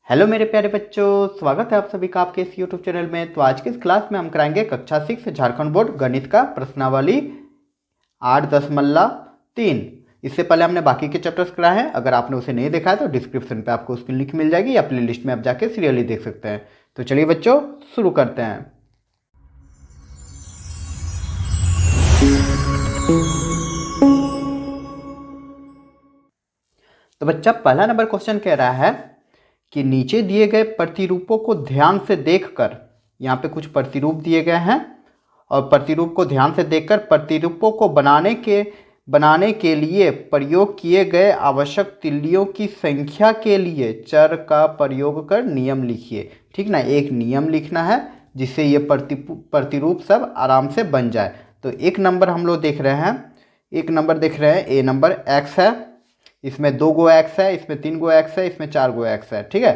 Hello मेरे प्यारे बच्चों, स्वागत है आप सभी का आपके इस यूट्यूब चैनल में। तो आज की इस क्लास में हम कराएंगे कक्षा 6 झारखंड बोर्ड गणित का प्रश्नावली 8.3। इससे पहले हमने बाकी के चैप्टर्स कराए हैं। अगर आपने उसे नहीं देखा है तो डिस्क्रिप्शन पे आपको उसकी लिंक मिल जाएगी या प्ले लिस्ट में आप जाके सीरियली देख सकते हैं। तो चलिए बच्चों शुरू करते हैं। तो बच्चा पहला नंबर क्वेश्चन कह रहा है कि नीचे दिए गए प्रतिरूपों को ध्यान से देखकर, यहाँ पे कुछ प्रतिरूप दिए गए हैं और प्रतिरूप को ध्यान से देखकर प्रतिरूपों को बनाने के लिए प्रयोग किए गए आवश्यक तिल्लियों की संख्या के लिए चर का प्रयोग कर नियम लिखिए। ठीक ना, एक नियम लिखना है जिससे ये प्रतिरूप सब आराम से बन जाए। तो एक नंबर हम लोग देख रहे हैं, ए नंबर एक्स है, इसमें 2 गो एक्स है, इसमें 3 गो एक्स है, इसमें 4 गो एक्स है। ठीक है,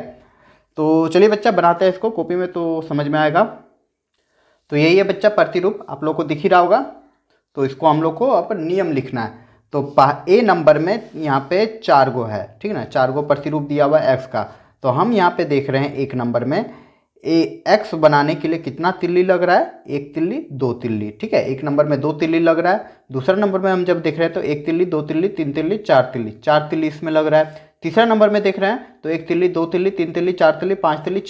तो चलिए बच्चा बनाते हैं इसको, कॉपी में तो समझ में आएगा। तो यही है बच्चा प्रतिरूप, आप लोग को दिख ही रहा होगा। तो इसको हम लोग को अब नियम लिखना है। तो ए नंबर में यहाँ पे 4 गो है, ठीक है ना, 4 गो प्रतिरूप दिया हुआ है एक्स का। तो हम यहाँ पे देख रहे हैं एक नंबर में एक्स बनाने के लिए कितना तिल्ली लग रहा है, 1 तिल्ली 2 तिल्ली। ठीक है, एक नंबर में 2 तिल्ली लग रहा है। दूसरा नंबर में हम जब देख रहे हैं तो 1 तिल्ली 2 तिल्ली 3 तिल्ली 4 तिल्ली इसमें लग रहा है। तीसरा नंबर में देख रहे हैं तो 1 तिल्ली 2 तिल्ली 3 तिल्ली 4 तिल्ली 5 तिल्ली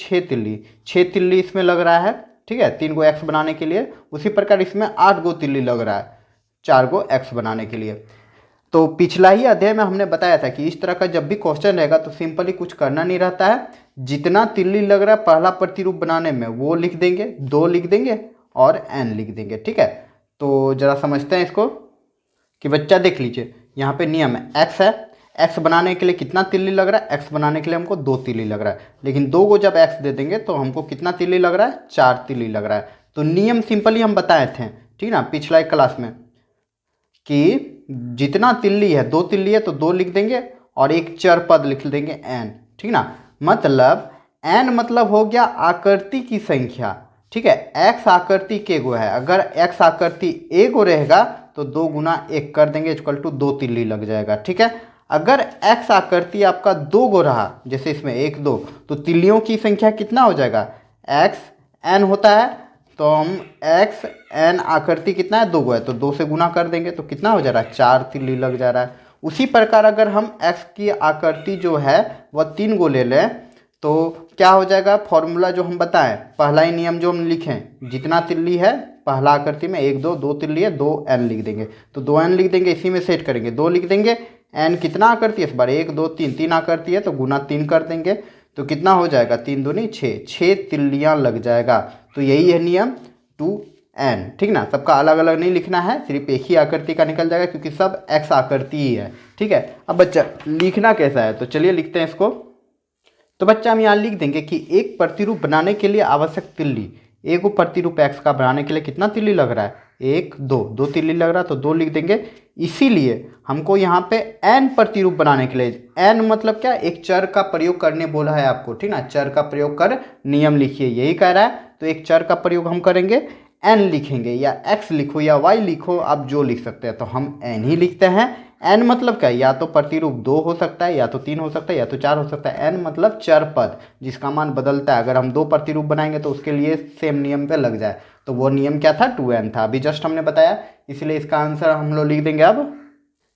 6 तिल्ली इसमें लग रहा है। ठीक है, 3 गो एक्स बनाने के लिए। उसी प्रकार इसमें 8 गो तिल्ली लग रहा है 4 गो एक्स बनाने के लिए। तो पिछला ही अध्याय में हमने बताया था कि इस तरह का जब भी क्वेश्चन रहेगा तो सिंपली कुछ करना नहीं रहता है, जितना तिल्ली लग रहा है पहला प्रतिरूप बनाने में वो लिख देंगे, 2 लिख देंगे और n लिख देंगे। ठीक है, तो जरा समझते हैं इसको कि बच्चा देख लीजिए, यहाँ पे नियम है x है, x बनाने के लिए कितना तिल्ली लग रहा है, x बनाने के लिए हमको 2 तिल्ली लग रहा है, लेकिन 2 को जब x दे देंगे तो हमको कितना तिल्ली लग रहा है, 4 तिल्ली लग रहा है। तो नियम सिंपली हम बताए थे, ठीक ना, पिछला एक क्लास में, कि जितना तिल्ली है 2 तिल्ली है तो 2 लिख देंगे और एक चर पद लिख देंगे n। ठीक ना, मतलब n मतलब हो गया आकृति की संख्या। ठीक है, x आकृति के गो है, अगर x आकृति ए गो रहेगा तो 2 गुना 1 कर देंगे इक्वल टू 2 तिल्ली लग जाएगा। ठीक है, अगर x आकृति आपका 2 गो रहा, जैसे इसमें 1 2, तो तिल्लियों की संख्या कितना हो जाएगा, x n होता है, तो हम x n आकृति कितना है, 2 गो है, तो 2 से गुना कर देंगे तो कितना हो जा रहा है, 4 तिल्ली लग जा रहा है। उसी प्रकार अगर हम x की आकृति जो है वह 3 गो ले लें तो क्या हो जाएगा, फॉर्मूला जो हम बताएं, पहला ही नियम जो हम लिखें, जितना तिल्ली है पहला आकृति में 1 2 तिल्ली है 2 n लिख देंगे, तो 2 n लिख देंगे, इसी में सेट करेंगे, 2 लिख देंगे, n कितना आकृति है इस बार 1 2 3, 3 आकृति है तो गुना 3 कर देंगे, तो कितना हो जाएगा, 3 दूनी 6 तिल्लियाँ लग जाएगा। तो यही है नियम 2n। ठीक ना, सबका अलग अलग नहीं लिखना है, सिर्फ एक ही आकृति का निकल जाएगा क्योंकि सब x आकृति ही है। ठीक है, अब बच्चा लिखना कैसा है, तो चलिए लिखते हैं इसको। तो बच्चा हम यहाँ लिख देंगे कि एक प्रतिरूप बनाने के लिए आवश्यक तिल्ली, एक प्रतिरूप x का बनाने के लिए कितना तिल्ली लग रहा है, 1 2 तिल्ली लग रहा है तो 2 लिख देंगे। इसीलिए हमको यहाँ पे n प्रतिरूप बनाने के लिए, n मतलब क्या, एक चर का प्रयोग करने बोला है आपको। ठीक ना, चर का प्रयोग कर नियम लिखिए, यही कह रहा है। तो एक चर का प्रयोग हम करेंगे, n लिखेंगे, या x लिखो या y लिखो, आप जो लिख सकते हैं, तो हम n ही लिखते हैं। n मतलब क्या, या तो प्रतिरूप 2 हो सकता है, या तो 3 हो सकता है, या तो 4 हो सकता है। n मतलब चर पद जिसका मान बदलता है। अगर हम 2 प्रतिरूप बनाएंगे तो उसके लिए सेम नियम पे लग जाए, तो वो नियम क्या था, 2n था, अभी जस्ट हमने बताया। इसलिए इसका आंसर हम लोग लिख देंगे अब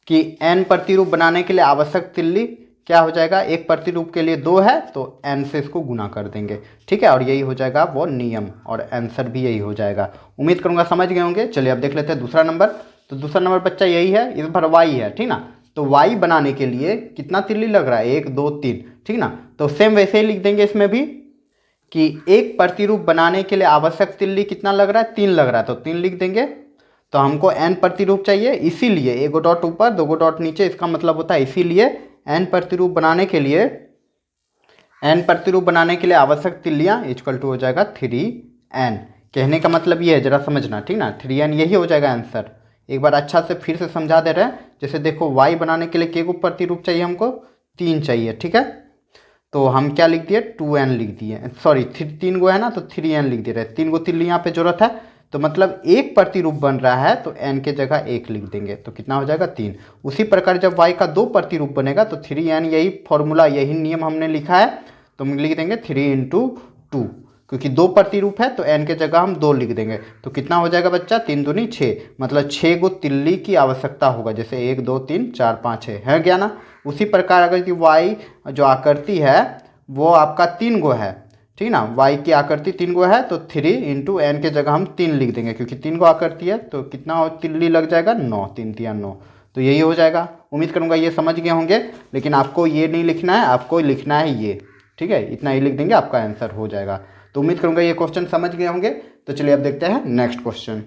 कि n प्रतिरूप बनाने के लिए आवश्यक तिल्ली क्या हो जाएगा, एक प्रतिरूप के लिए 2 है तो n से इसको गुना कर देंगे। ठीक है, और यही हो जाएगा वो नियम, और आंसर भी यही हो जाएगा। उम्मीद करूंगा समझ गए होंगे। चलिए अब देख लेते हैं दूसरा नंबर। तो दूसरा नंबर बच्चा यही है, इस बार y है। ठीक ना, तो y बनाने के लिए कितना तिल्ली लग रहा है, 1 2 3। ठीक ना, तो सेम वैसे ही लिख देंगे इसमें भी कि एक प्रतिरूप बनाने के लिए आवश्यक तिल्ली कितना लग रहा है, 3 लग रहा है, तो 3 लिख देंगे। तो हमको n प्रतिरूप चाहिए, इसीलिए 1 गो डॉट ऊपर 2 गो डॉट नीचे, इसका मतलब होता है इसीलिए n प्रतिरूप बनाने के लिए आवश्यक तिल्लियाँ इक्वल टू हो जाएगा 3n। कहने का मतलब ये है, जरा समझना, ठीक ना, 3n यही हो जाएगा आंसर। एक बार अच्छा से फिर से समझा दे रहे हैं। जैसे देखो y बनाने के लिए के गो प्रतिरूप चाहिए, हमको 3 चाहिए। ठीक है, तो हम क्या लिख दिए, 2n लिख दिए, सॉरी 3 गो है ना तो 3n लिख दे रहे, 3 गो तिल्ली यहाँ पे जरूरत है, तो मतलब एक प्रतिरूप बन रहा है तो n के जगह 1 लिख देंगे, तो कितना हो जाएगा 3। उसी प्रकार जब y का 2 प्रतिरूप बनेगा तो 3n, यही फॉर्मूला यही नियम हमने लिखा है, तो हम लिख देंगे 3 × 2, क्योंकि 2 प्रतिरूप है तो n के जगह हम 2 लिख देंगे। तो कितना हो जाएगा बच्चा, 3 दूनी 6, मतलब 6 गो तिल्ली की आवश्यकता होगा, जैसे 1 2 3 4 5 6 है क्या ना। उसी प्रकार अगर कि y जो आकृति है वो आपका 3 गो है, ठीक ना, y की आकृति 3 गो है तो 3 × n के जगह हम 3 लिख देंगे, क्योंकि 3 गो आकृति है तो कितना तिल्ली लग जाएगा, 9, 3 × 9, तो यही हो जाएगा। उम्मीद करूँगा ये समझ गए होंगे, लेकिन आपको ये नहीं लिखना है, आपको लिखना है ये, ठीक है, इतना ही लिख देंगे आपका आंसर हो जाएगा। तो उम्मीद करूँगा ये क्वेश्चन समझ गए होंगे। तो चलिए अब देखते हैं नेक्स्ट क्वेश्चन।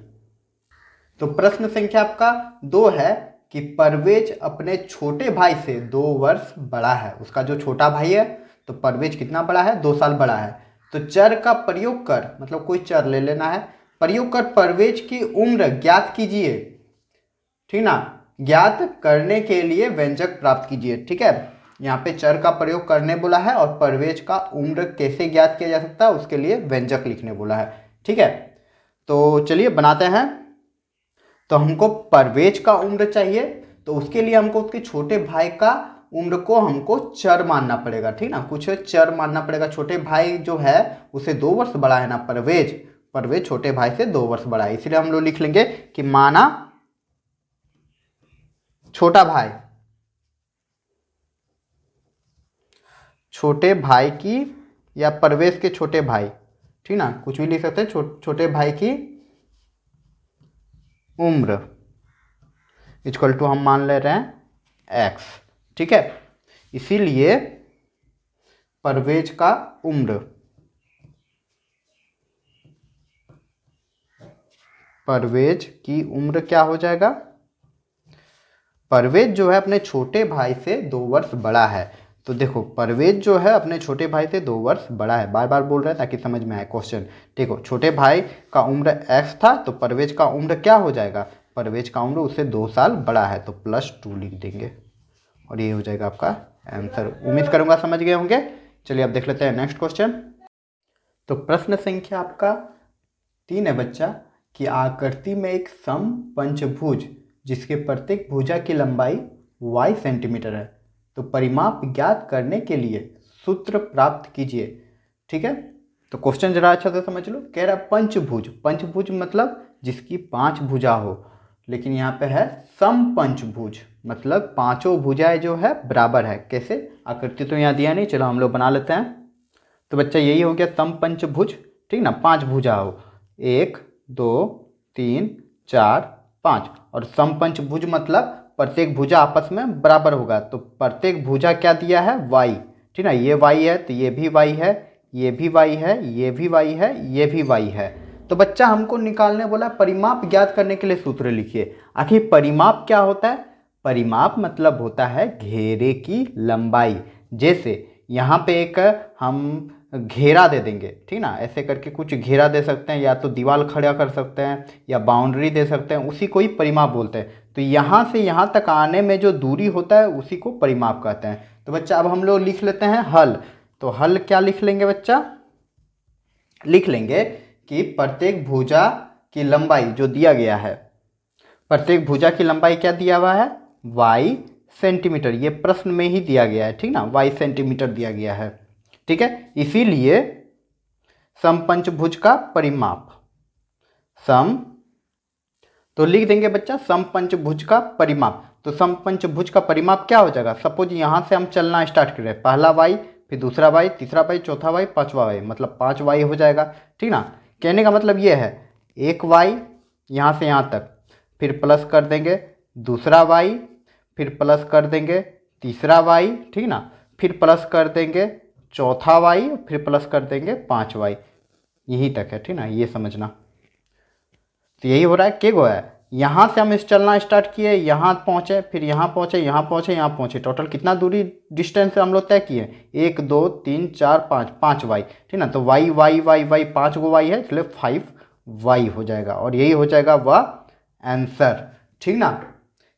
तो प्रश्न संख्या आपका 2 है कि परवेज अपने छोटे भाई से 2 वर्ष बड़ा है। उसका जो छोटा भाई है तो परवेज कितना बड़ा है, 2 साल बड़ा है। तो चर का प्रयोग कर, मतलब कोई चर ले लेना है, प्रयोग कर परवेज की उम्र ज्ञात कीजिए, ठीक ना, ज्ञात करने के लिए व्यंजक प्राप्त कीजिए। ठीक है, यहाँ पे चर का प्रयोग करने बोला है और परवेज का उम्र कैसे ज्ञात किया जा सकता है उसके लिए व्यंजक लिखने बोला है। ठीक है, तो चलिए बनाते हैं। तो हमको परवेज का उम्र चाहिए, तो उसके लिए हमको उसके छोटे भाई का उम्र को हमको चर मानना पड़ेगा, ठीक ना, कुछ चर मानना पड़ेगा। छोटे भाई जो है उसे 2 वर्ष बड़ा है ना, परवेज छोटे भाई से 2 वर्ष बड़ा है, इसलिए हम लोग लिख लेंगे कि माना छोटा भाई, छोटे भाई की या परवेज के छोटे भाई, ठीक ना, कुछ भी लिख सकते हैं, छोटे भाई की उम्र इक्वल टू हम मान ले रहे हैं x। ठीक है, इसीलिए परवेज का उम्र, परवेज की उम्र क्या हो जाएगा, परवेज जो है अपने छोटे भाई से 2 वर्ष बड़ा है। तो देखो परवेज जो है अपने छोटे भाई से 2 वर्ष बड़ा है, बार बार बोल रहे हैं ताकि समझ में आए क्वेश्चन। देखो छोटे भाई का उम्र x था तो परवेज का उम्र क्या हो जाएगा, परवेज का उम्र उससे 2 साल बड़ा है तो +2 लिख देंगे और ये हो जाएगा आपका आंसर। उम्मीद करूंगा समझ गए होंगे। चलिए अब देख लेते हैं नेक्स्ट क्वेश्चन। तो प्रश्न संख्या आपका 3 है बच्चा कि आकृति में एक सम पंचभुज जिसके प्रत्येक भुजा की लंबाई y सेंटीमीटर है, तो परिमाप ज्ञात करने के लिए सूत्र प्राप्त कीजिए। ठीक है, तो क्वेश्चन जरा अच्छा से समझ लो। कह रहा है पंचभुज, पंचभुज मतलब जिसकी 5 भुजा हो, लेकिन यहाँ पे है समपंचभुज मतलब 5 भुजाएं जो है बराबर है। कैसे, आकृति तो यहाँ दिया नहीं, चलो हम लोग बना लेते हैं। तो बच्चा यही हो गया समपंचभुज, ठीक ना, 5 भुजा हो, 1 2 3 4 5, और समपंचभुज मतलब प्रत्येक भुजा आपस में बराबर होगा। तो प्रत्येक भुजा क्या दिया है, y, ठीक ना, ये y है तो ये भी y है, ये भी y है, ये भी y है, ये भी y है। तो बच्चा हमको निकालने बोला परिमाप ज्ञात करने के लिए सूत्र लिखिए। आखिर परिमाप क्या होता है, परिमाप मतलब होता है घेरे की लंबाई। जैसे यहाँ पे एक हम घेरा दे देंगे, ठीक ना, ऐसे करके कुछ घेरा दे सकते हैं, या तो दीवार खड़ा कर सकते हैं या बाउंड्री दे सकते हैं, उसी को ही परिमाप बोलते हैं। तो यहाँ से यहाँ तक आने में जो दूरी होता है उसी को परिमाप कहते हैं। तो बच्चा अब हम लोग लिख लेते हैं हल। तो हल क्या लिख लेंगे बच्चा, लिख लेंगे कि प्रत्येक भुजा की लंबाई जो दिया गया है, प्रत्येक भुजा की लंबाई क्या दिया हुआ है, y सेंटीमीटर, ये प्रश्न में ही दिया गया है, ठीक ना, y सेंटीमीटर दिया गया है। ठीक है, इसीलिए समपंचभुज का परिमाप, सम, तो लिख देंगे बच्चा समपंचभुज का परिमाप। तो समपंचभुज का परिमाप क्या हो जाएगा, सपोज यहाँ से हम चलना स्टार्ट कर रहे हैं, पहला y, फिर दूसरा y, तीसरा y, चौथा y, पांचवा y, मतलब 5 y हो जाएगा। ठीक ना, कहने का मतलब ये है, एक y यहाँ से यहाँ तक, फिर प्लस कर देंगे दूसरा y, फिर प्लस कर देंगे तीसरा y, ठीक ना, फिर प्लस कर देंगे चौथा y, फिर प्लस कर देंगे 5 y, यहीं तक है, ठीक ना, ये समझना। तो यही हो रहा है, के गो है, यहाँ से हम इस चलना स्टार्ट किए, यहाँ पहुँचे, फिर यहाँ पहुँचे, यहाँ पहुँचे, यहाँ पहुँचे, टोटल कितना दूरी डिस्टेंस हम लोग तय किए, 1 2 3 4 5, 5 y, ठीक ना। तो y y y y 5 गो y है, इसलिए 5 y हो जाएगा और यही हो जाएगा वह आंसर। ठीक ना,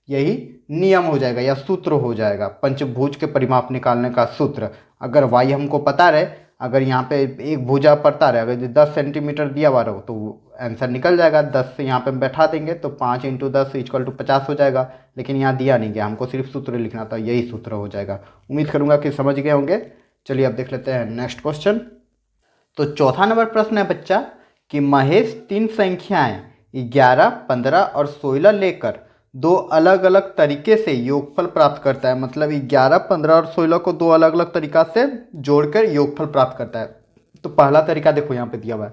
यही नियम हो जाएगा या सूत्र हो जाएगा पंचभुज के परिमाप निकालने का सूत्र। अगर y हमको पता रहे, अगर यहाँ पे एक भुजा पड़ता रहे, अगर 10 सेंटीमीटर दिया हुआ रहो तो आंसर निकल जाएगा। 10 से यहाँ पे बैठा देंगे तो 5 × 10 = 50 हो जाएगा, लेकिन यहाँ दिया नहीं गया, हमको सिर्फ सूत्र लिखना था, यही सूत्र हो जाएगा। उम्मीद करूँगा कि समझ गए होंगे। चलिए अब देख लेते हैं नेक्स्ट क्वेश्चन। तो चौथा नंबर प्रश्न है बच्चा कि महेश तीन संख्याएं 11, 15 और 16 लेकर दो अलग अलग तरीके से योगफल प्राप्त करता है। मतलब 11, 15 और 16 को दो अलग अलग तरीका से जोड़कर योगफल प्राप्त करता है। तो पहला तरीका देखो यहाँ पे दिया हुआ है,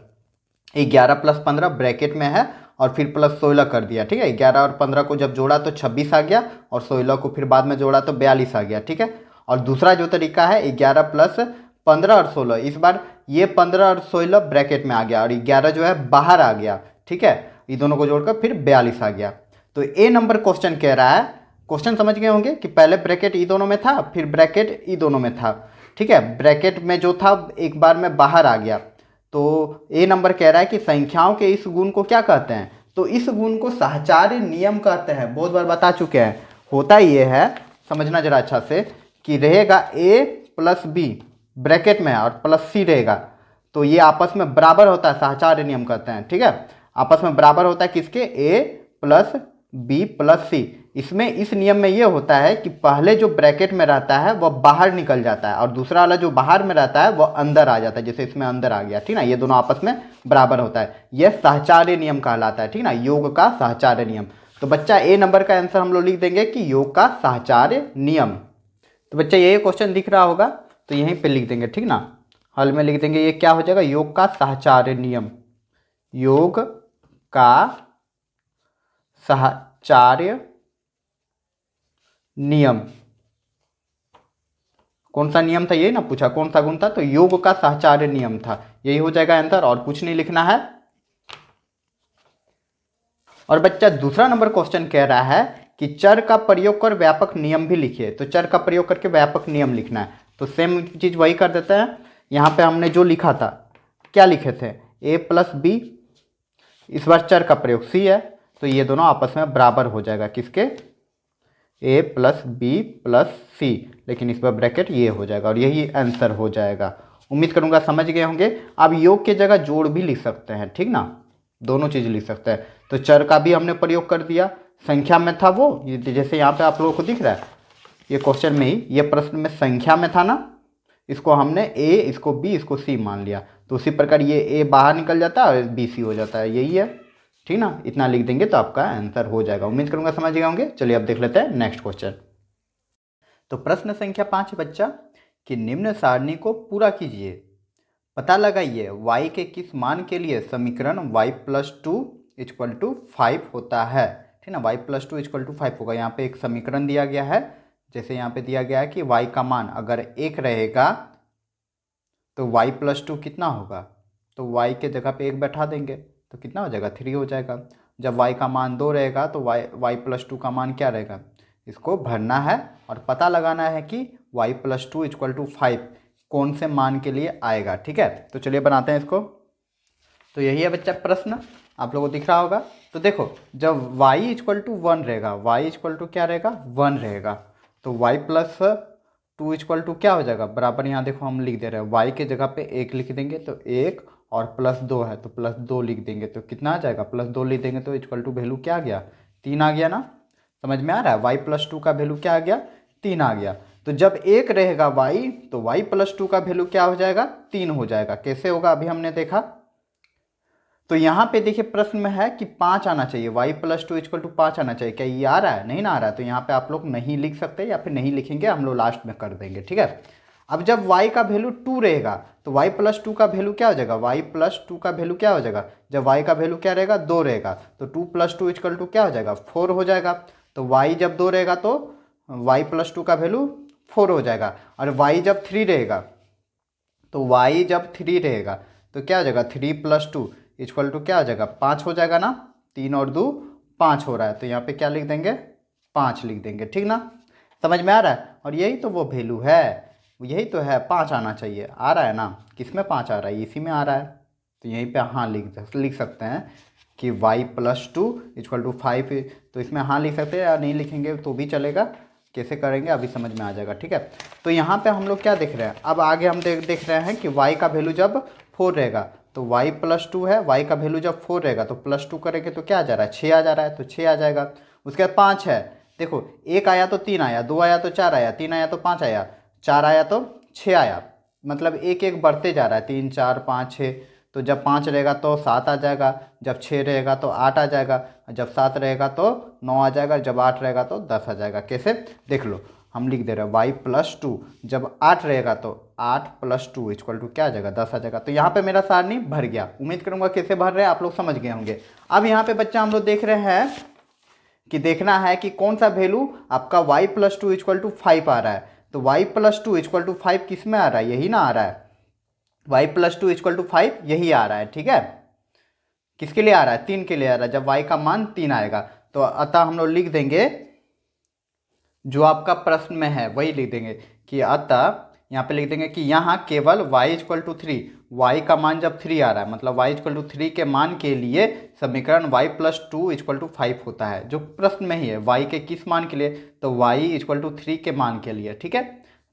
11 + 15 ब्रैकेट में है और फिर +16 कर दिया। ठीक है, 11 और 15 को जब जोड़ा तो 26 आ गया और 16 को फिर बाद में जोड़ा तो 42 आ गया। ठीक है, और दूसरा जो तरीका है 11 + 15 और 16, इस बार ये 15 और 16 ब्रैकेट में आ गया और 11 जो है बाहर आ गया। ठीक है, ये दोनों को जोड़कर फिर 42 आ गया। तो ए नंबर क्वेश्चन कह रहा है, क्वेश्चन समझ गए होंगे कि पहले ब्रैकेट ई दोनों में था, फिर ब्रैकेट ई दोनों में था। ठीक है, ब्रैकेट में जो था एक बार में बाहर आ गया। तो ए नंबर कह रहा है कि संख्याओं के इस गुण को क्या कहते हैं? तो इस गुण को साहचर्य नियम कहते हैं। बहुत बार बता चुके हैं। होता ये है, समझना जरा अच्छा से, कि रहेगा a + b ब्रैकेट में और +c रहेगा, तो ये आपस में बराबर होता है, साहचर्य नियम कहते हैं। ठीक है, आपस में बराबर होता है किसके? a + b + c। इसमें इस नियम में ये होता है कि पहले जो ब्रैकेट में रहता है वह बाहर निकल जाता है और दूसरा वाला जो बाहर में रहता है वह अंदर आ जाता है, जैसे इसमें अंदर आ गया। ठीक ना, ये दोनों आपस में बराबर होता है। यह साहचर्य नियम कहलाता है। ठीक ना, योग का साहचर्य नियम। तो बच्चा ए नंबर का आंसर हम लोग लिख देंगे कि योग का साहचर्य नियम। तो बच्चा ये क्वेश्चन दिख रहा होगा तो यहीं पे लिख देंगे। ठीक ना, हल में लिख देंगे। ये क्या हो जाएगा? योग का साहचर्य नियम। योग का साहचर्य नियम। कौन सा नियम था? ये ना पूछा कौन सा गुण था, तो योग का साहचर्य नियम था। यही हो जाएगा आंसर, और कुछ नहीं लिखना है। और बच्चा दूसरा नंबर क्वेश्चन कह रहा है कि चर का प्रयोग कर व्यापक नियम भी लिखिए। तो चर का प्रयोग करके व्यापक नियम लिखना है। तो सेम चीज वही कर देते हैं। यहाँ पे हमने जो लिखा था, क्या लिखे थे? a + b, इस बार चर का प्रयोग c है, तो ये दोनों आपस में बराबर हो जाएगा। किसके? a + b + c, लेकिन इस बार ब्रैकेट ये हो जाएगा और यही आंसर हो जाएगा। उम्मीद करूंगा समझ गए होंगे। अब योग की जगह जोड़ भी लिख सकते हैं। ठीक ना, दोनों चीज़ लिख सकते हैं। तो चर का भी हमने प्रयोग कर दिया, संख्या में था वो, जैसे यहाँ पे आप लोगों को दिख रहा है, ये क्वेश्चन में ही, ये प्रश्न में संख्या में था ना, इसको हमने a, इसको b, इसको c मान लिया। तो उसी प्रकार ये a बाहर निकल जाता है और b c हो जाता है। यही है। ठीक ना, इतना लिख देंगे तो आपका आंसर हो जाएगा। उम्मीद करूंगा समझ गए होंगे। चलिए अब देख लेते हैं नेक्स्ट क्वेश्चन। तो प्रश्न संख्या 5 है बच्चा कि निम्न सारणी को पूरा कीजिए। पता लगाइए y के किस मान के लिए समीकरण y + 2 = 5 होता है। ठीक ना, y + 2 = 5 होगा। यहाँ पे एक समीकरण दिया गया है। जैसे यहाँ पे दिया गया है कि y का मान अगर 1 रहेगा तो y + 2 कितना होगा? तो y के जगह पे 1 बैठा देंगे तो कितना हो जाएगा? 3 हो जाएगा। जब y का मान 2 रहेगा तो y + 2 का मान क्या रहेगा? इसको भरना है और पता लगाना है कि y + 2 = 5 कौन से मान के लिए आएगा। ठीक है, तो चलिए बनाते हैं इसको। तो यही है बच्चा प्रश्न, आप लोगों को दिख रहा होगा। तो देखो, जब y = 1 रहेगा, y = क्या रहेगा? 1 रहेगा, तो y + 2 = क्या हो जाएगा? बराबर यहाँ देखो हम लिख दे रहे हैं, y के जगह पे 1 लिख देंगे तो 1, और +2 है तो +2 लिख देंगे तो कितना आ जाएगा? +2 लिख देंगे तो = वैल्यू क्या आ गया? 3 आ गया ना। समझ में आ रहा है? y + 2 का वैल्यू क्या आ गया? 3 आ गया। तो जब 1 रहेगा y, तो y + 2 का वैल्यू क्या हो जाएगा? 3 हो जाएगा। कैसे होगा अभी हमने देखा। तो यहाँ पे देखिए प्रश्न में है कि 5 आना चाहिए, y + 2 = 5 आना चाहिए। क्या ये आ रहा है? नहीं ना आ रहा है। तो यहाँ पे आप लोग नहीं लिख सकते या फिर नहीं लिखेंगे, हम लोग लास्ट में कर देंगे। ठीक है, अब जब y का वैल्यू 2 रहेगा तो y + 2 का वैल्यू क्या हो जाएगा? y + 2 का वैल्यू क्या हो जाएगा? जब y का वैल्यू क्या रहेगा? 2 रहेगा, तो 2 + 2 = क्या हो जाएगा? 4 हो जाएगा। तो y जब 2 रहेगा तो y + 2 का वैल्यू 4 हो जाएगा। और y जब 3 रहेगा, तो y जब 3 रहेगा तो क्या हो जाएगा? 3 + 2 = क्या हो जाएगा? 5 हो जाएगा ना। 3 और 2 5 हो रहा है, तो यहाँ पे क्या लिख देंगे? 5 लिख देंगे। ठीक ना, समझ में आ रहा है? और यही तो वो वैल्यू है, यही तो है, 5 आना चाहिए। आ रहा है ना? किस में 5 आ रहा है? इसी में आ रहा है। तो यहीं पे हाँ लिख सकते हैं कि y + 2 = 5। तो इसमें हाँ लिख सकते हैं, या नहीं लिखेंगे तो भी चलेगा। कैसे करेंगे अभी समझ में आ जाएगा। ठीक है, तो यहाँ पे हम लोग क्या देख रहे हैं? अब आगे हम देख रहे हैं कि y का वैल्यू जब 4 रहेगा, तो y + 2 है, y का वैल्यू जब 4 रहेगा तो +2 करेंगे तो क्या आ जा रहा है? 6 आ जा रहा है, तो 6 आ जाएगा। उसके बाद 5 है, देखो 1 आया तो 3 आया, 2 आया तो 4 आया, 3 आया तो 5 आया, 4 आया तो 6 आया। मतलब एक एक बढ़ते जा रहा है, 3 4 5 6। तो जब 5 रहेगा तो 7 आ जाएगा, जब 6 रहेगा तो 8 आ जाएगा, जब 7 रहेगा तो 9 आ जाएगा, जब 8 रहेगा तो 10 आ जाएगा। कैसे, देख लो, हम लिख दे रहे हैं y+2, जब 8 रहेगा तो 8+2 इक्वल टू क्या आ जाएगा, 10 आ जाएगा। तो यहाँ पे मेरा सारणी भर गया। उम्मीद करूँगा कैसे भर रहे हैं आप लोग समझ गए होंगे। अब यहाँ पे बच्चा हम लोग देख रहे हैं कि देखना है कि कौन सा वैल्यू आपका y+2 इक्वल टू 5 आ रहा है। तो y+2 इक्वल टू 5 किस में आ रहा है, यही ना आ रहा है, y+2 इक्वल टू 5 यही आ रहा है। ठीक है, किसके लिए आ रहा है, 3 के लिए आ रहा है, जब y का मान 3 आएगा। तो अतः हम लोग लिख देंगे जो आपका प्रश्न में है वही लिख देंगे कि अतः यहाँ पे लिख देंगे कि यहाँ केवल y इक्वल टू 3, y का मान जब 3 आ रहा है मतलब y इक्वल टू 3 के मान के लिए समीकरण y+2 इक्वल टू 5 होता है, जो प्रश्न में ही है। y के किस मान के लिए, तो y इक्वल टू 3 के मान के लिए। ठीक है,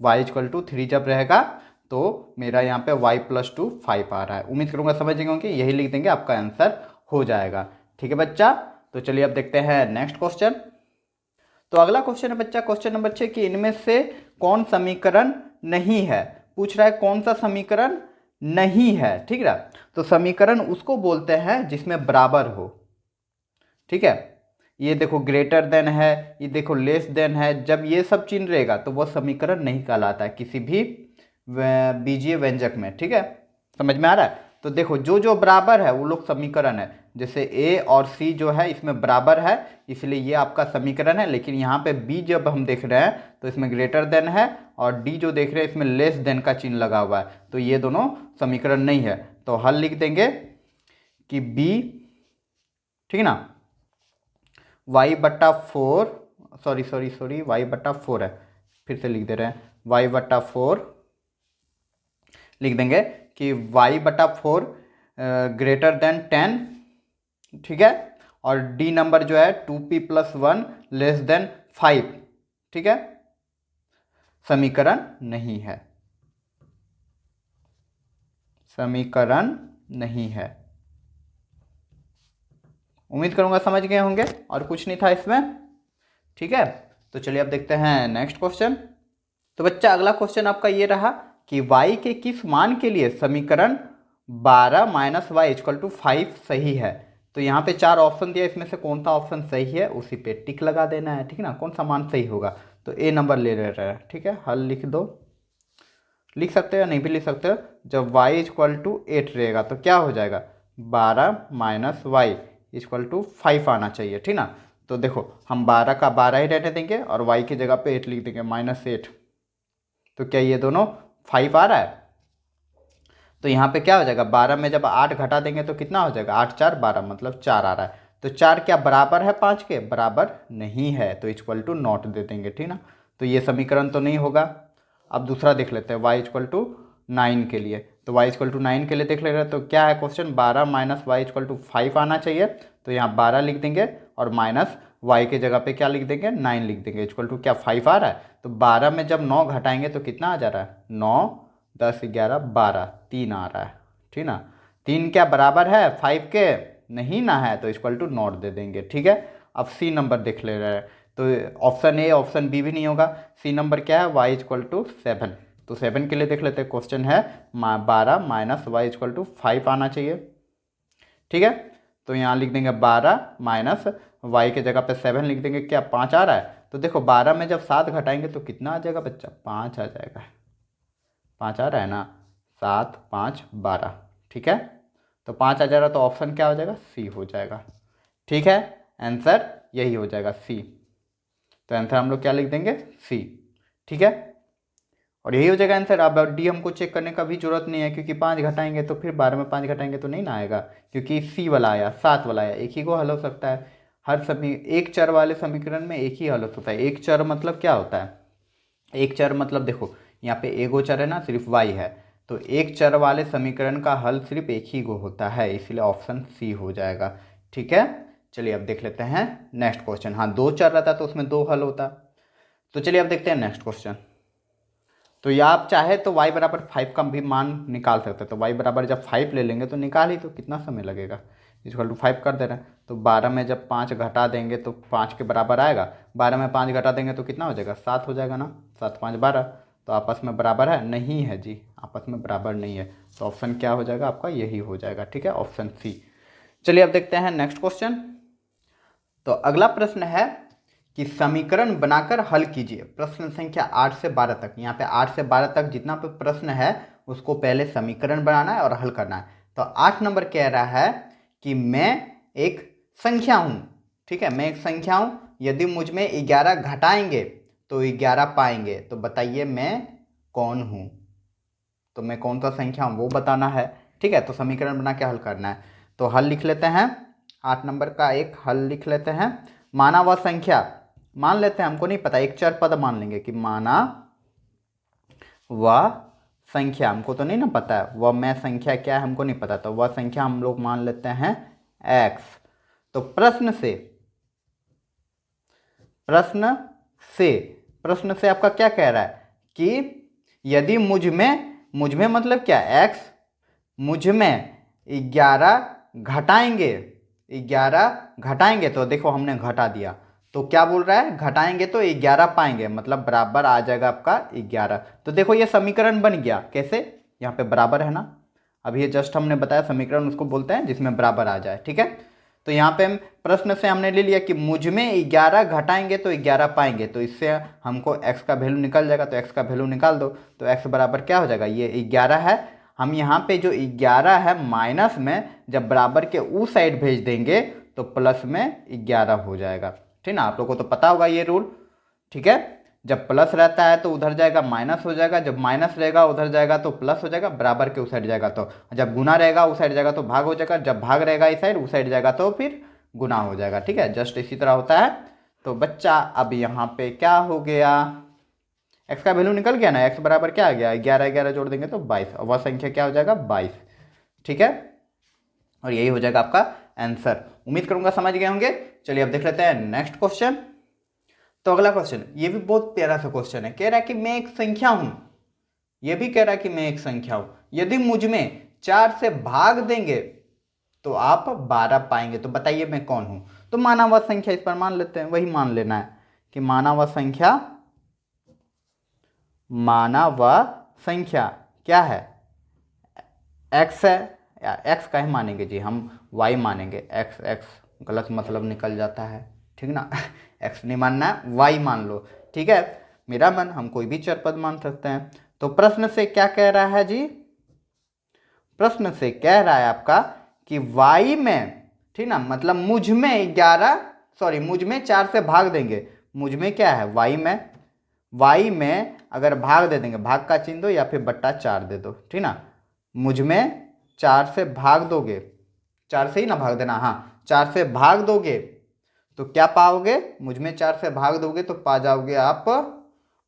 y इक्वल टू 3 जब रहेगा तो मेरा यहाँ पे y+2 5 आ रहा है। उम्मीद करूँगा समझ गए होंगे, यही लिख देंगे, आपका आंसर हो जाएगा। ठीक है बच्चा, तो चलिए अब देखते हैं नेक्स्ट क्वेश्चन। तो अगला क्वेश्चन है बच्चा क्वेश्चन नंबर 6 कि इनमें से कौन समीकरण नहीं है। पूछ रहा है कौन सा समीकरण नहीं है। ठीक है, तो समीकरण उसको बोलते हैं जिसमें बराबर हो। ठीक है, ये देखो ग्रेटर देन है, ये देखो लेस देन है, जब ये सब चिन्ह रहेगा तो वह समीकरण नहीं कहलाता है किसी भी बीजीय व्यंजक में। ठीक है, समझ में आ रहा है। तो देखो जो जो बराबर है वो लोग समीकरण है, जैसे ए और सी जो है इसमें बराबर है इसलिए ये आपका समीकरण है। लेकिन यहाँ पे बी जब हम देख रहे हैं तो इसमें ग्रेटर देन है, और डी जो देख रहे हैं इसमें लेस देन का चिन्ह लगा हुआ है, तो ये दोनों समीकरण नहीं है। तो हल लिख देंगे कि बी, ठीक है ना, y/4, सॉरी y/4 है, फिर से लिख दे रहे हैं y/4 लिख देंगे कि y/4 ग्रेटर देन 10। ठीक है, और डी नंबर जो है 2p+1 लेस देन 5। ठीक है, समीकरण नहीं है, समीकरण नहीं है। उम्मीद करूंगा समझ गए होंगे, और कुछ नहीं था इसमें। ठीक है, तो चलिए अब देखते हैं नेक्स्ट क्वेश्चन। तो बच्चा अगला क्वेश्चन आपका ये रहा कि y के किस मान के लिए समीकरण 12 - y इक्वल टू 5 सही है। तो यहाँ पे 4 ऑप्शन दिया, इसमें से कौन सा ऑप्शन सही है उसी पे टिक लगा देना है। ठीक है ना, कौन सा मान सही होगा, तो ए नंबर ले रहे हैं। ठीक है, हल लिख दो, लिख सकते हो नहीं भी लिख सकते हो। जब y इक्वल टू 8 रहेगा तो क्या हो जाएगा, 12 - y इक्वल टू 5 आना चाहिए। ठीक ना, तो देखो हम 12 का 12 ही रहने देंगे और y की जगह पे 8 लिख देंगे, -8। तो क्या ये दोनों 5 आ रहा है, तो यहाँ पे क्या हो जाएगा, 12 में जब 8 घटा देंगे तो कितना हो जाएगा, 8 4 12 मतलब 4 आ रहा है। तो 4 क्या बराबर है 5 के, बराबर नहीं है, तो इक्वल टू नॉट दे देंगे। ठीक ना, तो ये समीकरण तो नहीं होगा। अब दूसरा देख लेते हैं y इक्वल टू 9 के लिए। तो y इक्वल टू 9 के लिए देख ले रहे हैं, तो क्या है क्वेश्चन, 12 - y इक्वल टू 5 आना चाहिए। तो यहाँ 12 लिख देंगे और माइनस y के जगह पे क्या लिख देंगे, 9 लिख देंगे, इक्वल टू क्या 5 आ रहा है। तो 12 में जब 9 घटाएंगे तो कितना आ जा रहा है, 9 10 11 12 3 आ रहा है। ठीक ना, 3 क्या बराबर है 5 के, नहीं ना है, तो इक्वल टू नॉट दे देंगे। ठीक है, अब सी नंबर देख ले रहे हैं, तो ऑप्शन ए ऑप्शन बी भी नहीं होगा। सी नंबर क्या है, y इक्वल टू 7। तो 7 के लिए देख लेते हैं, क्वेश्चन है 12 - y इक्वल टू 5 आना चाहिए। ठीक है, तो यहाँ लिख देंगे 12 माइनस y के जगह पे 7 लिख देंगे, क्या 5 आ रहा है। तो देखो 12 में जब 7 घटाएंगे तो कितना आ जाएगा बच्चा, 5 आ जाएगा, 5 आ रहा है ना, 7 5 12। ठीक है, तो 5 आ जा रहा, तो ऑप्शन क्या हो जाएगा, सी हो जाएगा। ठीक है, आंसर यही हो जाएगा सी। तो आंसर हम लोग क्या लिख देंगे, सी। ठीक है, और यही हो जाएगा आंसर। अब डी हमको चेक करने का भी जरूरत नहीं है, क्योंकि 5 घटाएंगे तो फिर 12 में 5 घटाएंगे तो नहीं ना आएगा, क्योंकि सी वाला आया, 7 वाला आया, एक ही को हल हो सकता है। हर समी एक चर वाले समीकरण में एक ही हल होता है। एक चर मतलब क्या होता है, एक चर मतलब देखो यहाँ पे एगो चर है ना, सिर्फ y है, तो एक चर वाले समीकरण का हल सिर्फ एक ही गो होता है, इसलिए ऑप्शन सी हो जाएगा। ठीक है, चलिए अब देख लेते हैं नेक्स्ट क्वेश्चन। हाँ, 2 चर रहता तो उसमें 2 हल होता। तो चलिए अब देखते हैं नेक्स्ट क्वेश्चन। तो या आप चाहे तो y बराबर 5 का भी मान निकाल सकते हैं। तो y बराबर जब 5 ले लेंगे तो निकाल ही, तो कितना समय लगेगा, इक्वल टू 5 कर दे रहे हैं। तो 12 में जब 5 घटा देंगे तो 5 के बराबर आएगा, 12 में 5 घटा देंगे तो कितना हो जाएगा, 7 हो जाएगा ना, 7 5 12। तो आपस में बराबर है, नहीं है जी, आपस में बराबर नहीं है। तो ऑप्शन क्या हो जाएगा आपका, यही हो जाएगा। ठीक है, ऑप्शन सी। चलिए अब देखते हैं नेक्स्ट क्वेश्चन। तो अगला प्रश्न है कि समीकरण बनाकर हल कीजिए। प्रश्न संख्या 8 से 12 तक, यहाँ पे 8 से 12 तक जितना पे प्रश्न है उसको पहले समीकरण बनाना है और हल करना है। तो 8 नंबर कह रहा है कि मैं एक संख्या हूँ। ठीक है, मैं एक संख्या हूँ, यदि मुझ में 11 घटाएंगे तो 11 पाएंगे, तो बताइए मैं कौन हूँ। तो मैं कौन सा संख्या हूँ वो बताना है। ठीक है, तो समीकरण बना के हल करना है। तो हल लिख लेते हैं, 8 नंबर का एक हल लिख लेते हैं। माना व संख्या मान लेते हैं, हमको नहीं पता, एक चर पद मान लेंगे कि माना व संख्या, हमको तो नहीं ना पता है वह मैं संख्या क्या है, हमको नहीं पता, तो वह संख्या हम लोग मान लेते हैं x। तो प्रश्न से आपका क्या कह रहा है कि यदि मुझ में मतलब क्या, x, मुझ में 11 घटाएंगे, 11 घटाएंगे, तो देखो हमने घटा दिया, तो क्या बोल रहा है, घटाएंगे तो 11 पाएंगे, मतलब बराबर आ जाएगा आपका 11। तो देखो ये समीकरण बन गया, कैसे, यहाँ पे बराबर है ना, अभी ये जस्ट हमने बताया समीकरण उसको बोलते हैं जिसमें बराबर आ जाए। ठीक है, तो यहाँ पे हम प्रश्न से हमने ले लिया कि मुझ में 11 घटाएंगे तो 11 पाएंगे, तो इससे हमको x का वैल्यू निकल जाएगा, तो x का वैल्यू निकाल दो, तो x बराबर क्या हो जाएगा, ये 11 है। हम यहाँ पे जो 11 है माइनस में जब बराबर के उस साइड भेज देंगे तो प्लस में 11 हो जाएगा। ठीक ना, आप लोगों को तो पता होगा ये रूल। ठीक है, जब प्लस रहता है तो उधर जाएगा माइनस हो जाएगा, जब माइनस रहेगा उधर जाएगा तो प्लस हो जाएगा, बराबर के उस साइड जाएगा तो, जब गुना रहेगा उस साइड जाएगा तो भाग हो जाएगा, जब भाग रहेगा इस साइड उस साइड जाएगा तो फिर गुना हो जाएगा। ठीक है, जस्ट इसी तरह होता है। तो बच्चा अब यहाँ पे क्या हो गया, x का वैल्यू निकल गया ना, x बराबर क्या आ गया, 11 11 जोड़ देंगे तो 22, और वह संख्या क्या हो जाएगा, 22। ठीक है, और यही हो जाएगा आपका आंसर। उम्मीद करूंगा समझ गए होंगे। चलिए अब देख लेते हैं नेक्स्ट क्वेश्चन। तो अगला क्वेश्चन ये भी बहुत प्यारा सा क्वेश्चन है, कह रहा है कि मैं एक संख्या हूं, ये भी कह रहा है कि मैं एक संख्या हूं, यदि मुझ में 4 से भाग देंगे तो आप 12 पाएंगे, तो बताइए मैं कौन हूं। तो माना हुआ संख्या इस पर मान लेते हैं, वही मान लेना है कि माना हुआ संख्या, माना हुआ संख्या क्या है, x है, या x का ही मानेंगे जी, हम y मानेंगे, x गलत मतलब निकल जाता है। ठीक ना x नहीं मानना है, y मान लो। ठीक है, मेरा मन, हम कोई भी चर पद मान सकते हैं। तो प्रश्न से क्या कह रहा है जी, प्रश्न से कह रहा है आपका कि y में, ठीक ना, मतलब मुझ में 11, सॉरी मुझ में 4 से भाग देंगे, मुझ में क्या है y में अगर भाग दे देंगे, भाग का चिन्ह दो या फिर बट्टा 4 दे दो। ठीक ना, मुझ में 4 से भाग दोगे, 4 से ही ना भाग देना, हाँ 4 से भाग दोगे तो क्या पाओगे, मुझ में 4 से भाग दोगे तो पा जाओगे आप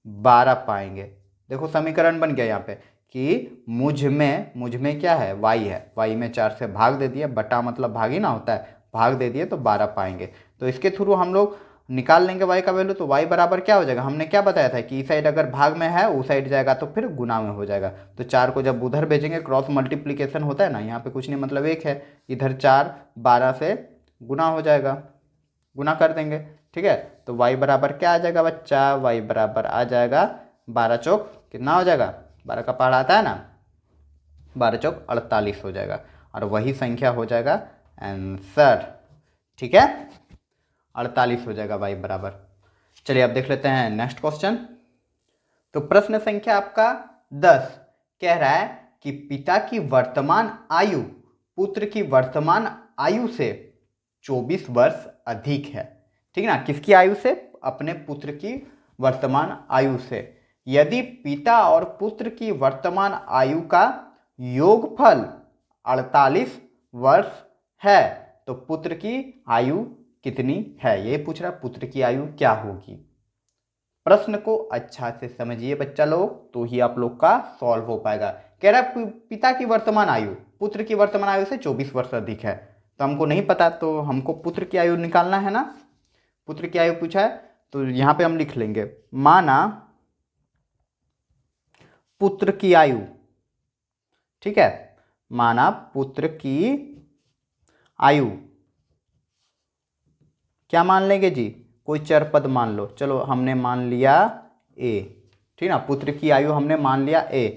12 पाएंगे। देखो समीकरण बन गया यहाँ पे कि मुझ में क्या है, है, y में 4 से भाग दे दिए, बटा मतलब भाग ही ना होता है, भाग दे दिए तो 12 पाएंगे। तो इसके थ्रू हम लोग निकाल लेंगे y का वैल्यू, तो y बराबर क्या हो जाएगा, हमने क्या बताया था कि इस साइड अगर भाग में है उस साइड जाएगा तो फिर गुना में हो जाएगा। तो 4 को जब उधर भेजेंगे, क्रॉस मल्टीप्लीकेशन होता है ना, यहाँ पे कुछ नहीं मतलब 1 है, इधर 4 12 से गुना हो जाएगा, गुना कर देंगे। ठीक है, तो y बराबर क्या आ जाएगा बच्चा, y बराबर आ जाएगा 12 चौक कितना हो जाएगा, 12 का पहाड़ आता है ना, 12 चौक 48 हो जाएगा, और वही संख्या हो जाएगा आंसर। ठीक है, 48 हो जाएगा y बराबर। चलिए अब देख लेते हैं नेक्स्ट क्वेश्चन। तो प्रश्न संख्या आपका 10 कह रहा है कि पिता की वर्तमान आयु पुत्र की वर्तमान आयु से 24 वर्ष अधिक है। ठीक ना, किसकी आयु से, अपने पुत्र की वर्तमान आयु से। यदि पिता और पुत्र की वर्तमान आयु का योगफल 48 वर्ष है तो पुत्र की आयु कितनी है, ये पूछ रहा, पुत्र की आयु क्या होगी। प्रश्न को अच्छा से समझिए बच्चा लोग, तो ही आप लोग का सॉल्व हो पाएगा। कह रहा है पिता की वर्तमान आयु पुत्र की वर्तमान आयु से 24 वर्ष अधिक है, तो हमको नहीं पता, तो हमको पुत्र की आयु निकालना है ना, पुत्र की आयु पूछा है, तो यहाँ पे हम लिख लेंगे माना पुत्र की आयु। ठीक है, माना पुत्र की आयु क्या मान लेंगे जी, कोई चर पद मान लो, चलो हमने मान लिया a। ठीक ना। पुत्र की आयु हमने मान लिया a,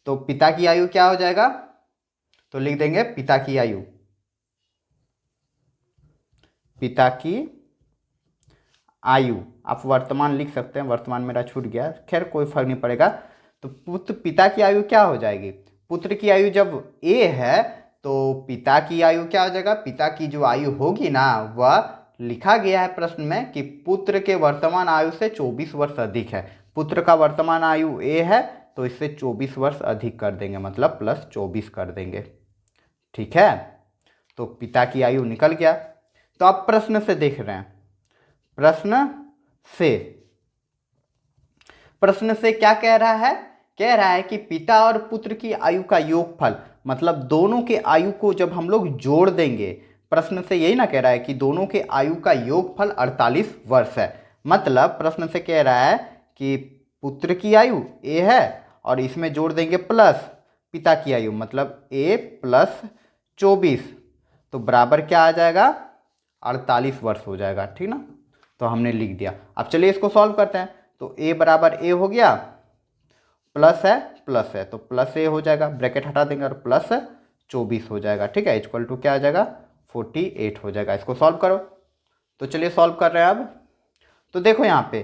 तो पिता की आयु क्या हो जाएगा, तो लिख देंगे पिता की आयु, पिता की आयु। आप वर्तमान लिख सकते हैं, वर्तमान मेरा छूट गया, खैर कोई फर्क नहीं पड़ेगा। तो पिता की आयु क्या हो जाएगी, पुत्र की आयु जब a है तो पिता की आयु क्या हो जाएगा, पिता की जो आयु होगी ना वह लिखा गया है प्रश्न में कि पुत्र के वर्तमान आयु से 24 वर्ष अधिक है। पुत्र का वर्तमान आयु a है तो इससे 24 वर्ष अधिक कर देंगे, मतलब प्लस 24 कर देंगे। ठीक है, तो पिता की आयु निकल गया। तो आप प्रश्न से देख रहे हैं, प्रश्न से क्या कह रहा है, कह रहा है कि पिता और पुत्र की आयु का योगफल, मतलब दोनों के आयु को जब हम लोग जोड़ देंगे, प्रश्न से यही ना कह रहा है कि दोनों के आयु का योगफल 48 वर्ष है। मतलब प्रश्न से कह रहा है कि पुत्र की आयु a है और इसमें जोड़ देंगे प्लस पिता की आयु, मतलब a प्लस 24, तो बराबर क्या आ जाएगा, 48 वर्ष हो जाएगा। ठीक ना, तो हमने लिख दिया। अब चलिए इसको सॉल्व करते हैं। तो a बराबर a हो गया, प्लस है तो प्लस a हो जाएगा, ब्रैकेट हटा देंगे और प्लस 24 हो जाएगा। ठीक है, इक्वल टू क्या आ जाएगा, 48 हो जाएगा। इसको सॉल्व करो। तो चलिए सॉल्व कर रहे हैं अब। तो देखो यहाँ पे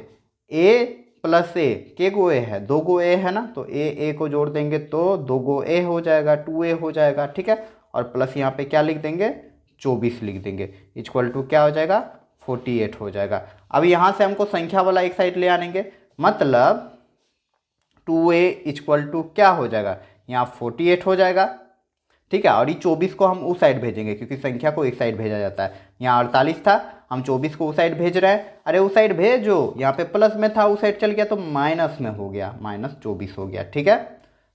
a प्लस a, के गो a है, 2 गो a है ना, तो a को जोड़ देंगे तो 2 गो a हो जाएगा, 2a हो जाएगा। ठीक है, और प्लस यहाँ पे क्या लिख देंगे, 24 लिख देंगे, इक्वल टू क्या हो जाएगा, 48 हो जाएगा। अब यहाँ से हमको संख्या वाला एक साइड ले आनेंगे, मतलब 2a इक्वल टू क्या हो जाएगा, यहाँ 48 हो जाएगा। ठीक है, और ये 24 को हम उस साइड भेजेंगे क्योंकि संख्या को एक साइड भेजा जाता है। यहाँ 48 था, हम 24 को उस साइड भेज रहे हैं। अरे उस साइड भेजो, यहाँ पे प्लस में था उस साइड चल गया तो माइनस में हो गया, -24 हो गया। ठीक है,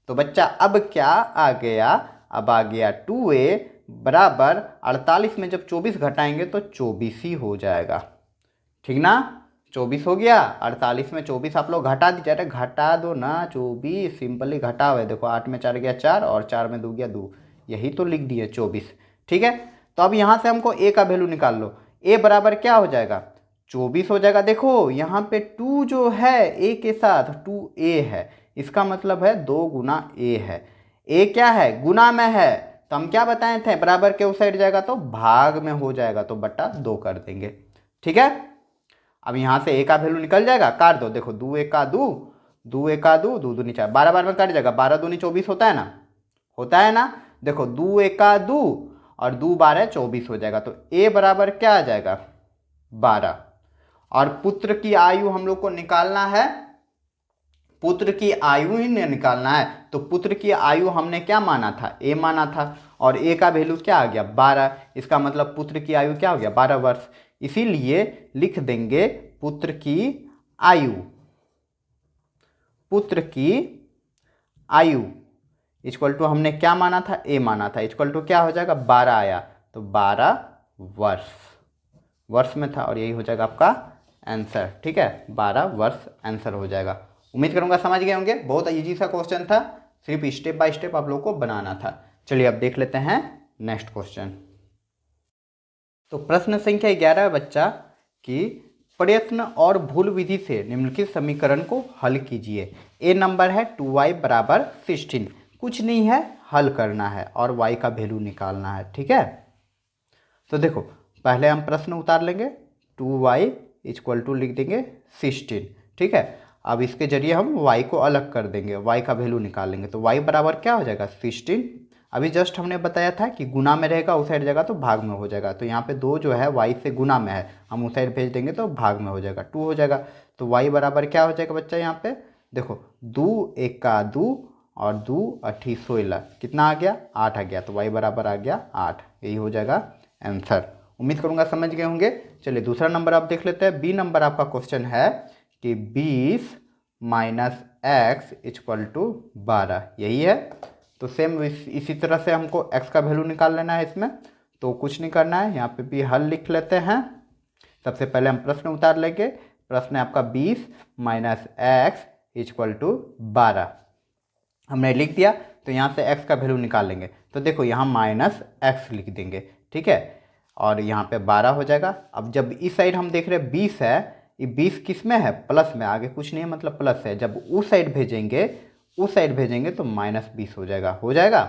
तो बच्चा अब क्या आ गया, अब आ गया 2a बराबर 48 में जब 24 घटाएंगे तो 24 ही हो जाएगा। ठीक ना, 24 हो गया, 48 में 24 आप लोग घटा दीजिए, अरे घटा दो ना, 24 सिंपली घटा हुआ है। देखो 8 में 4 गया 4 और 4 में 2 गया 2, यही तो लिख दिए 24। ठीक है, तो अब यहाँ से हमको a का वैल्यू निकाल लो। a बराबर क्या हो जाएगा, 24 हो जाएगा। देखो यहाँ पे 2 जो है a के साथ 2a है, इसका मतलब है 2 गुना a है। a क्या है, गुना में है, तो हम क्या बताए थे, बराबर के उस साइड जाएगा तो भाग में हो जाएगा, तो बटा 2 कर देंगे। ठीक है, अब यहाँ से a का वैल्यू निकल जाएगा, काट दो। देखो 2 एका 2, 2 एका 2, 2 दूनी 4, 12 बार में कट जाएगा, 12 दूनी 24 होता है ना, होता है ना। देखो 2 एका 2 और 2 12 24 हो जाएगा, तो a बराबर क्या आ जाएगा, 12। और पुत्र की आयु हम लोग को निकालना है, पुत्र की आयु ही निकालना है, तो पुत्र की आयु हमने क्या माना था, a माना था, और a का वैल्यू क्या आ गया, 12। इसका मतलब पुत्र की आयु क्या हो गया, 12 वर्ष। इसीलिए लिख देंगे पुत्र की आयु, पुत्र की आयु इक्वल टू हमने क्या माना था, a माना था, इक्वल टू क्या हो जाएगा, 12 आया, तो 12 वर्ष में था, और यही हो जाएगा आपका आंसर। ठीक है, 12 वर्ष आंसर हो जाएगा। उम्मीद करूंगा समझ गए होंगे, बहुत इजी सा क्वेश्चन था, सिर्फ स्टेप बाय स्टेप आप लोग को बनाना था। चलिए अब देख लेते हैं नेक्स्ट क्वेश्चन। तो प्रश्न संख्या 11 बच्चा कि प्रयत्न और भूल विधि से निम्नलिखित समीकरण को हल कीजिए। ए नंबर है 2y बराबर 16, कुछ नहीं है, हल करना है और y का वैल्यू निकालना है। ठीक है, तो देखो पहले हम प्रश्न उतार लेंगे, 2y इक्वल टू लिख देंगे 16। ठीक है, अब इसके जरिए हम y को अलग कर देंगे, y का वैल्यू निकाल लेंगे, तो y बराबर क्या हो जाएगा, 16। अभी जस्ट हमने बताया था कि गुना में रहेगा उस साइड जाएगा तो भाग में हो जाएगा, तो यहाँ पे 2 जो है y से गुना में है, हम उस साइड भेज देंगे तो भाग में हो जाएगा, 2 हो जाएगा। तो y बराबर क्या हो जाएगा बच्चा, यहाँ पे देखो 2 एका 2 और 2 8 16, कितना आ गया, 8 आ गया, तो y बराबर आ गया 8, यही हो जाएगा आंसर। उम्मीद करूँगा समझ गए होंगे। चलिए दूसरा नंबर आप देख लेते हैं। बी नंबर आपका क्वेश्चन है कि 20 माइनस एक्स इक्वल टू 12, यही है। तो सेम इसी तरह से हमको x का वैल्यू निकाल लेना है इसमें, तो कुछ नहीं करना है, यहाँ पे भी हल लिख लेते हैं। सबसे पहले हम प्रश्न उतार लेंगे, प्रश्न है आपका 20 माइनस एक्स इक्वल टू 12, हमने लिख दिया। तो यहाँ से x का वैल्यू निकाल लेंगे, तो देखो यहाँ माइनस एक्स लिख देंगे। ठीक है, और यहाँ पे 12 हो जाएगा। अब जब इस साइड हम देख रहे हैं 20 है, ये 20 किस में है, प्लस में, आगे कुछ नहीं है मतलब प्लस है। जब उस साइड भेजेंगे तो -20 हो जाएगा,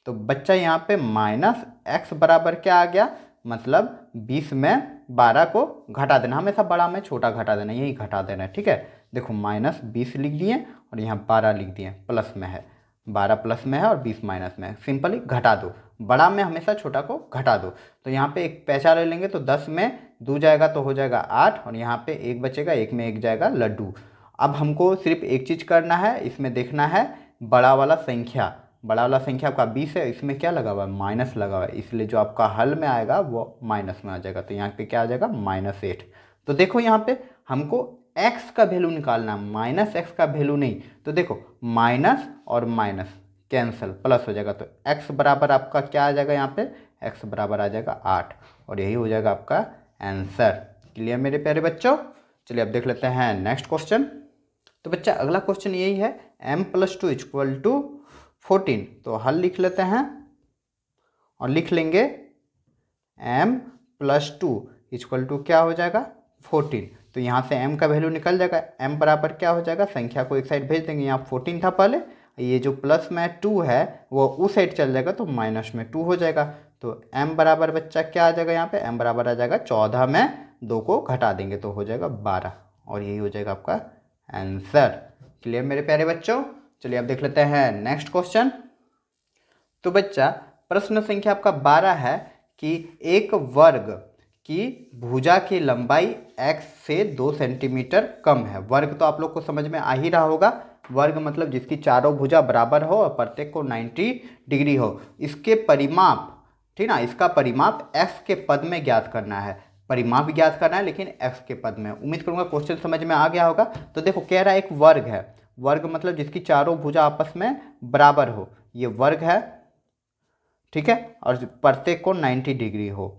तो बच्चा यहाँ पे -x बराबर क्या आ गया, मतलब 20 में 12 को घटा देना, हमेशा बड़ा में छोटा घटा देना, यही घटा देना है, ठीक है। देखो -20 लिख दिए और यहाँ 12 लिख दिए, प्लस में है, 12 प्लस में है और 20 माइनस में है, सिंपली घटा दो, बड़ा में हमेशा छोटा को घटा दो। तो यहाँ पे एक पैसा ले लेंगे तो 10 में 2 जाएगा तो हो जाएगा 8, और यहाँ पे 1 बचेगा, 1 में 1 जाएगा लड्डू। अब हमको सिर्फ एक चीज़ करना है, इसमें देखना है बड़ा वाला संख्या आपका 20 है, इसमें क्या लगा हुआ है, माइनस लगा हुआ है, इसलिए जो आपका हल में आएगा वो माइनस में आ जाएगा, तो यहाँ पे क्या आ जाएगा -8। तो देखो यहाँ पे हमको x का वैल्यू निकालना, -x का वैल्यू नहीं, तो देखो माइनस और माइनस कैंसिल, प्लस हो जाएगा, तो x बराबर आपका क्या आ जाएगा, यहाँ पे x बराबर आ जाएगा 8, और यही हो जाएगा आपका आंसर। क्लियर मेरे प्यारे बच्चों। चलिए अब देख लेते हैं नेक्स्ट क्वेश्चन। तो बच्चा अगला क्वेश्चन यही है, m+2 = 14, तो हल लिख लेते हैं और लिख लेंगे m+2 = क्या हो जाएगा 14, तो यहाँ से m का वैल्यू निकल जाएगा, m बराबर क्या हो जाएगा, संख्या को एक साइड भेज देंगे, यहाँ 14 था पहले, ये जो प्लस में 2 है वो उस साइड चल जाएगा तो माइनस में 2 हो जाएगा, तो m बराबर बच्चा क्या आ जाएगा, यहाँ पे m बराबर आ जाएगा 14 में 2 को घटा देंगे तो हो जाएगा 12, और यही हो जाएगा आपका आंसर। क्लियर मेरे प्यारे बच्चों। चलिए अब देख लेते हैं नेक्स्ट क्वेश्चन। तो बच्चा प्रश्न संख्या आपका 12 है कि एक वर्ग की भुजा की लंबाई x से 2 सेंटीमीटर कम है। वर्ग तो आप लोग को समझ में आ ही रहा होगा, वर्ग मतलब जिसकी चारों भुजा बराबर हो और प्रत्येक को 90 डिग्री हो। इसके परिमाप, ठीक ना, इसका परिमाप x के पद में ज्ञात करना है, परिमाप ज्ञात करना है लेकिन x के पद में। उम्मीद करूंगा क्वेश्चन समझ में आ गया होगा। तो देखो कह रहा है एक वर्ग है, वर्ग मतलब जिसकी चारों भुजा आपस में बराबर हो, ये वर्ग है, ठीक है, और प्रत्येक को 90 डिग्री हो,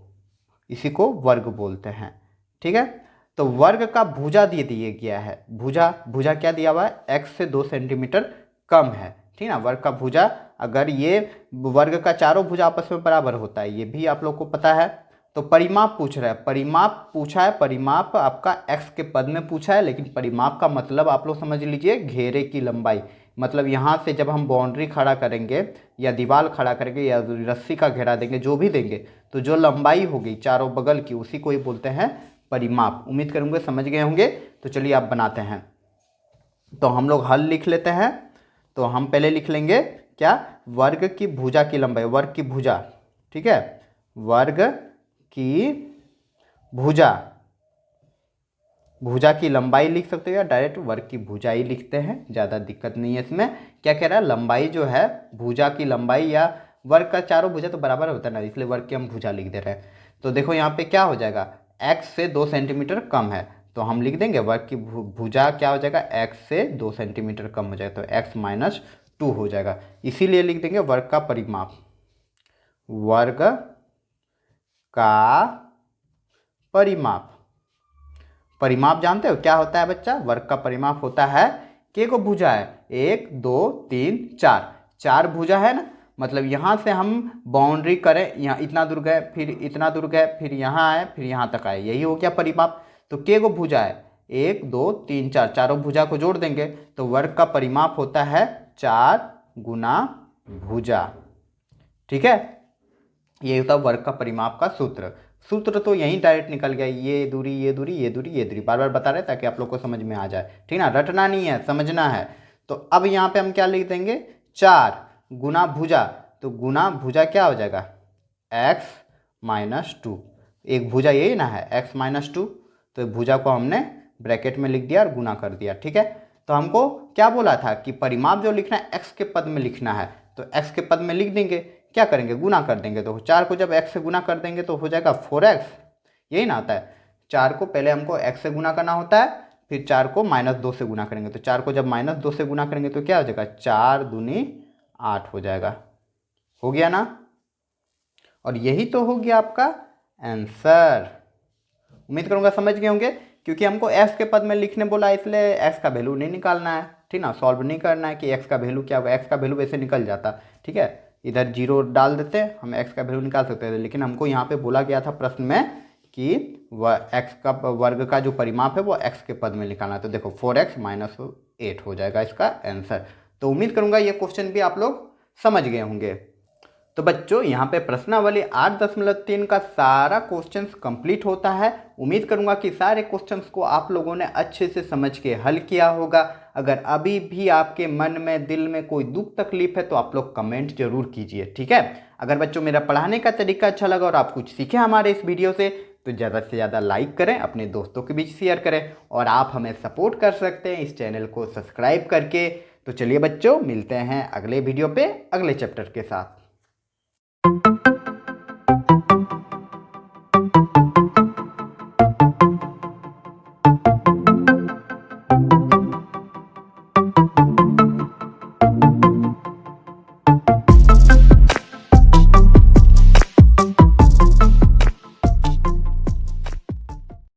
इसी को वर्ग बोलते हैं, ठीक है। तो वर्ग का भुजा दिया गया है, भुजा क्या दिया हुआ है, x से 2 सेंटीमीटर कम है, ठीक ना। वर्ग का भुजा, अगर ये वर्ग का चारों भुजा आपस में बराबर होता है, ये भी आप लोग को पता है। तो परिमाप पूछ रहा है, परिमाप पूछा है, परिमाप आपका x के पद में पूछा है, लेकिन परिमाप का मतलब आप लोग समझ लीजिए घेरे की लंबाई, मतलब यहाँ से जब हम बाउंड्री खड़ा करेंगे या दीवार खड़ा करेंगे या रस्सी का घेरा देंगे, जो भी देंगे, तो जो लंबाई होगी चारों बगल की, उसी को ही बोलते हैं परिमाप। उम्मीद करूँगे समझ गए होंगे। तो चलिए आप बनाते हैं, तो हम लोग हल लिख लेते हैं। तो हम पहले लिख लेंगे क्या, वर्ग की भुजा की लंबाई, वर्ग की भुजा, ठीक है, वर्ग की भुजा की लंबाई लिख सकते हो या डायरेक्ट वर्ग की भुजा ही लिखते हैं, ज़्यादा दिक्कत नहीं है इसमें। क्या कह रहा है, लंबाई जो है, भुजा की लंबाई, या वर्ग का चारों भुजा तो बराबर होता है ना, इसलिए वर्ग की हम भुजा लिख दे रहे हैं। तो देखो यहाँ पे क्या हो जाएगा, x से 2 सेंटीमीटर कम है, तो हम लिख देंगे वर्ग की भुजा क्या हो जाएगा, x से 2 सेंटीमीटर कम हो जाएगा, तो x - 2 हो जाएगा। इसीलिए लिख देंगे वर्ग का परिमाप, वर्ग का परिमाप। परिमाप जानते हो क्या होता है बच्चा, वर्ग का परिमाप होता है, के को भुजा है, 1 2 3 4, 4 भुजा है ना, मतलब यहाँ से हम बाउंड्री करें, यहाँ इतना दूर गए, फिर इतना दूर गए, फिर यहाँ आए, फिर यहाँ तक आए, यही हो गया परिमाप। तो के को भुजा है 1 2 3 4, चारों भुजा को जोड़ देंगे तो वर्ग का परिमाप होता है 4 गुना भुजा, ठीक है। ये होता है वर्ग का परिमाप का सूत्र तो यहीं डायरेक्ट निकल गया, ये दूरी ये दूरी ये दूरी ये दूरी, बार बार बता रहे ताकि आप लोग को समझ में आ जाए, ठीक ना, रटना नहीं है, समझना है। तो अब यहाँ पे हम क्या लिख देंगे, 4 गुना भुजा, तो गुना भुजा क्या हो जाएगा, x - 2, एक भुजा यही ना है x - 2, तो भुजा को हमने ब्रैकेट में लिख दिया और गुना कर दिया, ठीक है। तो हमको क्या बोला था कि परिमाप जो लिखना है x के पद में लिखना है, तो x के पद में लिख देंगे, क्या करेंगे, गुना कर देंगे, तो 4 को जब x से गुना कर देंगे तो हो जाएगा 4x, यही ना आता है। 4 को पहले हमको x से गुना करना होता है, फिर 4 को -2 से गुना करेंगे, तो 4 को जब -2 से गुना करेंगे तो क्या हो जाएगा, 4 दूनी 8 हो जाएगा, हो गया ना। और यही तो हो गया आपका आंसर। उम्मीद करूंगा समझ गए होंगे, क्योंकि हमको x के पद में लिखने बोला, इसलिए x का वैल्यू नहीं निकालना है, ठीक ना, सॉल्व नहीं करना है कि x का वैल्यू क्या होगा, x का वैल्यू वैसे निकल जाता, ठीक है, इधर 0 डाल देते हम x का वैल्यू निकाल सकते थे, लेकिन हमको यहाँ पे बोला गया था प्रश्न में कि वह x का वर्ग का जो परिमाप है वो x के पद में निकालना है। तो देखो 4x माइनस 8 हो जाएगा इसका आंसर। तो उम्मीद करूंगा ये क्वेश्चन भी आप लोग समझ गए होंगे। तो बच्चों यहाँ पे प्रश्नावली 8.3 का सारा क्वेश्चंस कंप्लीट होता है। उम्मीद करूंगा कि सारे क्वेश्चंस को आप लोगों ने अच्छे से समझ के हल किया होगा। अगर अभी भी आपके मन में दिल में कोई दुख तकलीफ है तो आप लोग कमेंट जरूर कीजिए, ठीक है। अगर बच्चों मेरा पढ़ाने का तरीका अच्छा लगा और आप कुछ सीखे हमारे इस वीडियो से तो ज़्यादा से ज़्यादा लाइक करें, अपने दोस्तों के बीच शेयर करें और आप हमें सपोर्ट कर सकते हैं इस चैनल को सब्सक्राइब करके। तो चलिए बच्चों, मिलते हैं अगले वीडियो पे अगले चैप्टर के साथ।